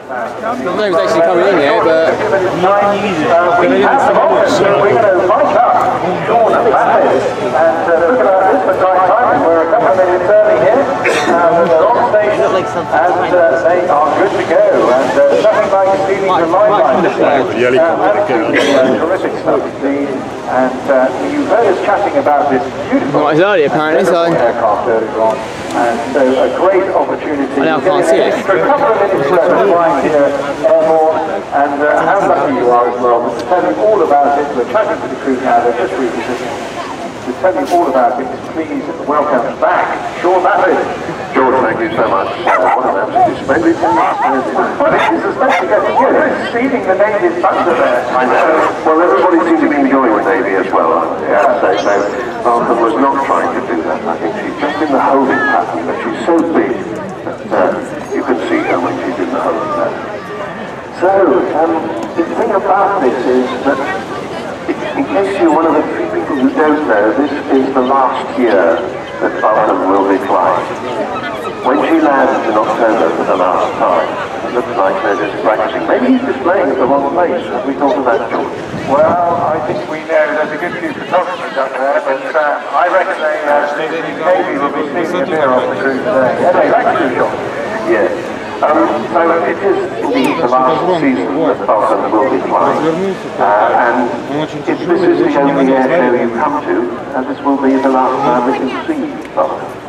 I don't know who's actually coming in here, but... we have the moment, so we're going to invite up Sean and Matt. And look at this for great timing. We're a couple of minutes early here. They're on station and they are good to go. And nothing like a feeling to line this terrific stuff indeed. And you've heard us chatting about this beautiful early apparently, so... aircraft earlier on. And so a great opportunity. I now can't see it. For a couple of minutes left flying here airborne, and how lucky you are as well. To tell you all about it, we're chatting to the crew now, they're just repositioning. To tell you all about it, please welcome back Sean Mappin. George, thank you so much. What an absolutely splendid day. Well, this is especially getting good. Seeding the Navy thunder there. I know. Well, everybody seems to be enjoying the Navy as well, I have to say. So, Vulcan was not trying to do that. I think she's just in the holding pattern, but she's so big that you can see her when she's in the holding pattern. So, the thing about this is that, in case you're one of the few people who don't know, this is the last year that Vulcan will be flying. When she lands in October for the last time, it looks like they're just practicing. Maybe he's displaying at the wrong place, as we thought of that, George. Well, I think we know there's a good few photographers up there, but I reckon the Navy will be seeing a beer off the crew today. Anyway, back to you, Sean. Yes. So it is indeed the last season that Vulcan will be flying. And if this is the only air show you come to, this will be the last time that you see Vulcan.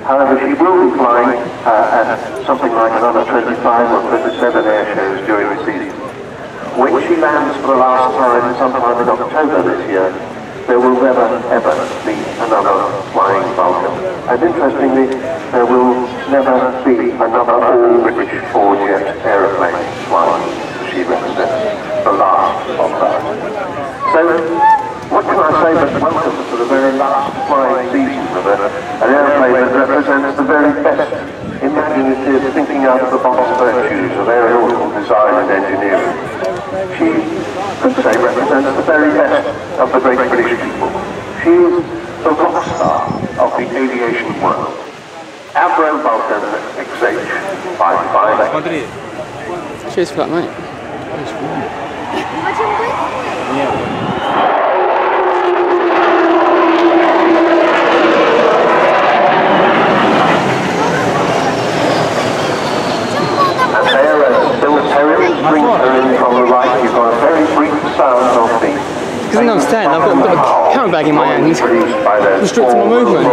However, she will be flying at something like another 25 or 27 air shows during the season. When she lands for the last time sometime in October this year, there will never, ever be another flying Vulcan. And interestingly, there will never be another all-British four-jet aeroplane flying. She represents the last of that. So, what can I say but welcome to the very last flying season of an aeroplane that represents the very best imaginative thinking out of the box virtues of aeronautical design and engineering. She could say represents the very best of the great British people. She is the rock star of the aviation world. Avro Vulcan XH558. Cheers for that, mate. And there, Bill Terry brings her in from the right. You've got a very brief sound of the... Because I don't understand, I've got a bit of a camera bag in my hand. Restricting my movement.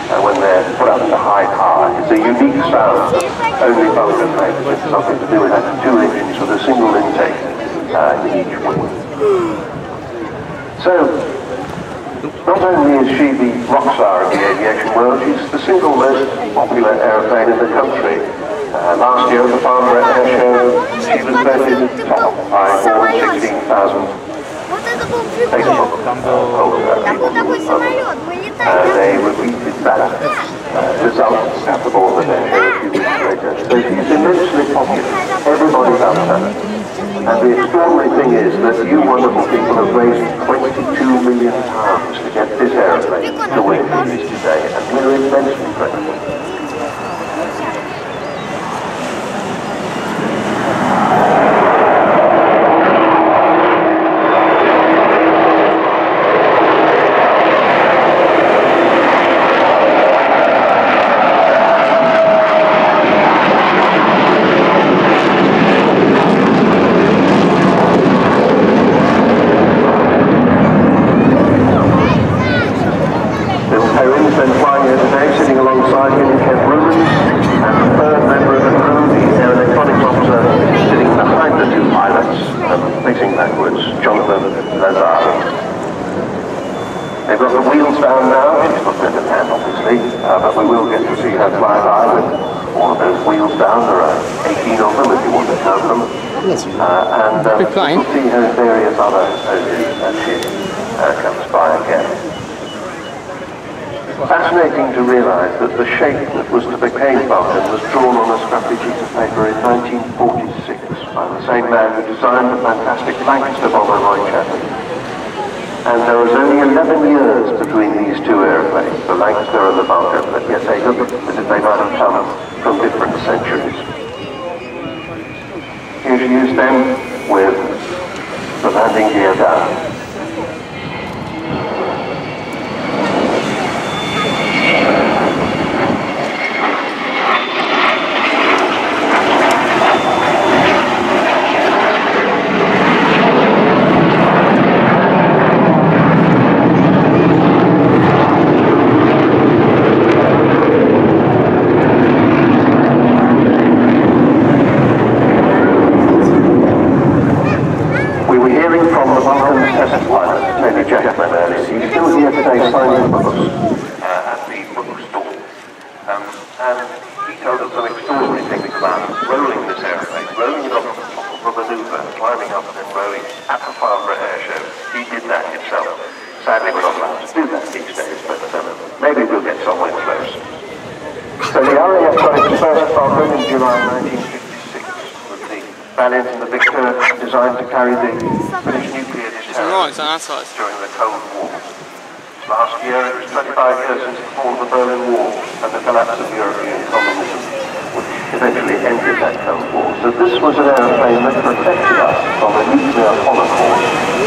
When they're put up to high power, it's a unique sound that only Vulcan makes. It's nothing to do with that. Two engines with a single intake in each wing. So, not only is she the rock star of the aviation world, she's the single most popular aeroplane in the country. Last year at the Farnborough Air Show, she was voted top by more than 16,000 Facebook holders. They repeated that result at the Bournemouth Air Show a few weeks later. So she's immensely popular. Everybody loves her. And the extraordinary thing is that you wonderful people have raised £22 million to get this aeroplane to where it is today, and we're immensely grateful. Big plane. See her in various other poses as she comes by again. Fascinating to realise that the shape that was to become Vulcan was drawn on a scrappy piece of paper in 1946 by the same man who designed the fantastic Lancaster bomber Roy Chapman. And there was only 11 years between these two airplanes, the Lancaster and the Vulcan, but yet they look as if they might have come from different centuries. Here she is then with the landing gear down. climbing up and rowing at the Farnborough Airshow. He did that himself. Sadly, we're not allowed to do that these days, but maybe we'll get somewhere close. So the RAF got its first Vulcan in July 1956 with the Valiant and the Victor designed to carry the British nuclear deterrent during the Cold War. Last year it was 25 years since the fall of the Berlin Wall and the collapse of European communism, which eventually ended that Cold War. So this was an aeroplane that protected us from a nuclear holocaust.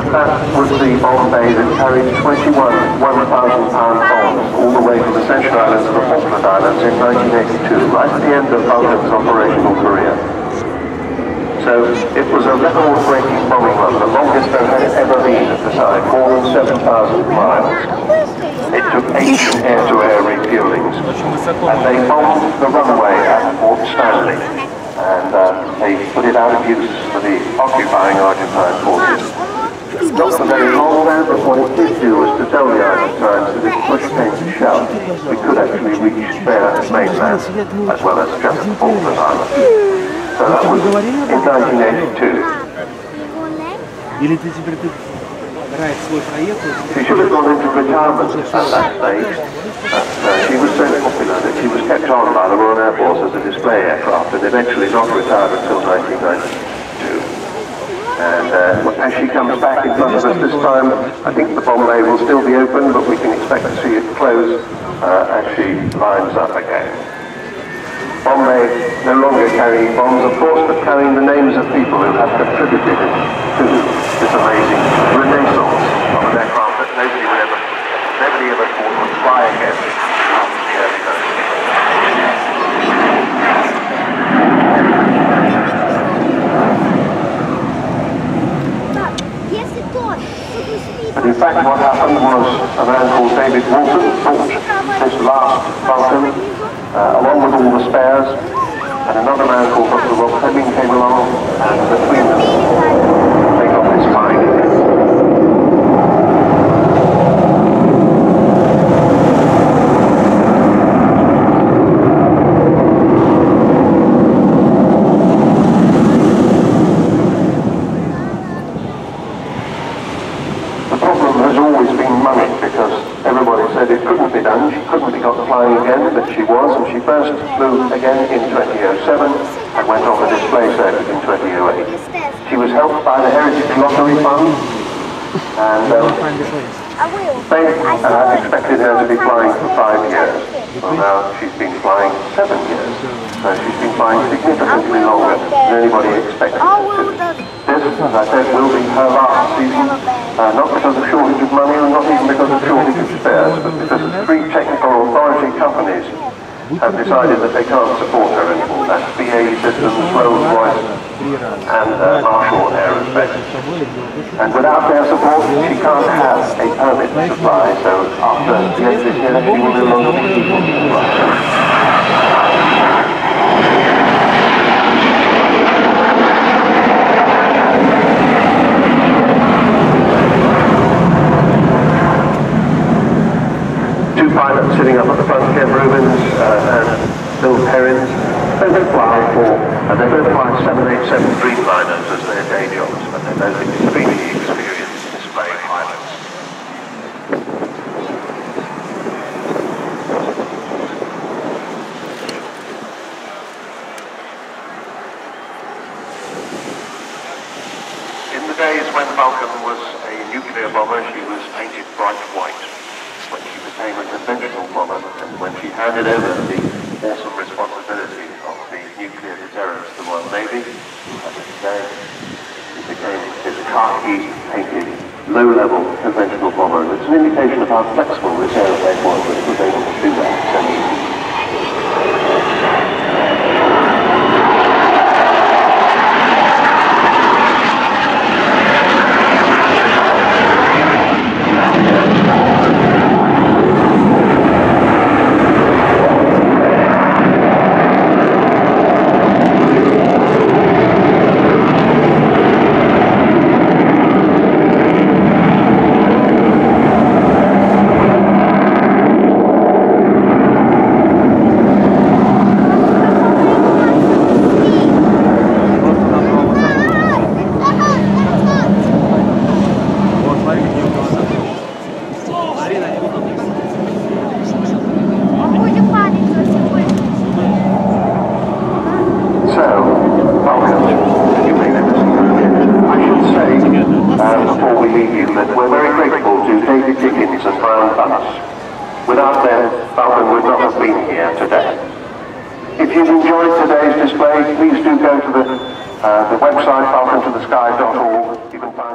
That was the bomb bay that carried 21 1,000-pound bombs all the way from the Central Islands to the Falkland Islands in 1982, right at the end of Vulcan's operational career. So it was a record-breaking bombing run, the longest there had ever been at the site, more than 7,000 miles. It took 8 air-to-air refuelings, and they bombed the runway at Port Stanley, and they put it out of use for the occupying Argentine forces. Not for very long there, but what it did do was to tell the Argentines that if push came to shove, we could actually reach their mainland as well as just Falkland Islands. So that was in 1982. She should have gone into retirement at that stage, but she was so popular that she was kept on by the Royal Air Force as a display aircraft and eventually not retired until 1992. And as she comes back in front of us this time, I think the bomb bay will still be open, but we can expect to see it close as she lines up again. Bomb bay no longer carrying bombs, of course, but carrying the names of people who have contributed to this amazing renaissance of an aircraft that nobody ever thought would fly again after the early 90s. And in fact, what happened was a man called David Walton bought this last Vulcan, along with all the spares, and another man called Dr. Rob Fleming came along, and between them, they got this fine. She first flew again in 2007 and went on the display circuit in 2008. She was helped by the Heritage Lottery Fund, and they expected her to be flying for 5 years. Well, now she's been flying 7 years, so she's been flying significantly longer than anybody expected her to. This, as I said, will be her last season, not because of shortage of money and not even because of shortage of spares, but because 3 technical authority companies have decided that they can't support her anymore. That's BAE Systems, Rolls-Royce and Marshall Aerospace. And without their support, she can't have a permit to fly, so after the end of this year, she will no longer be able to fly. Pilots sitting up at the front, Kev Rubins and Bill Perrins. They both fly they both fly 787 Dreamliners as their day jobs, but they're both extremely experienced display pilots. In the days when Vulcan was a nuclear bomber, she was painted bright white. When she became a conventional bomber, and when she handed over the awesome responsibility of the nuclear deterrence to the Royal Navy, as of today, it became this khaki painted, low-level conventional bomber. And it's an indication of how flexible this aeroplane was that it was able to do that so easily. Without them, Vulcan would not have been here today. If you've enjoyed today's display, please do go to the website vulcantothe sky.org. You can find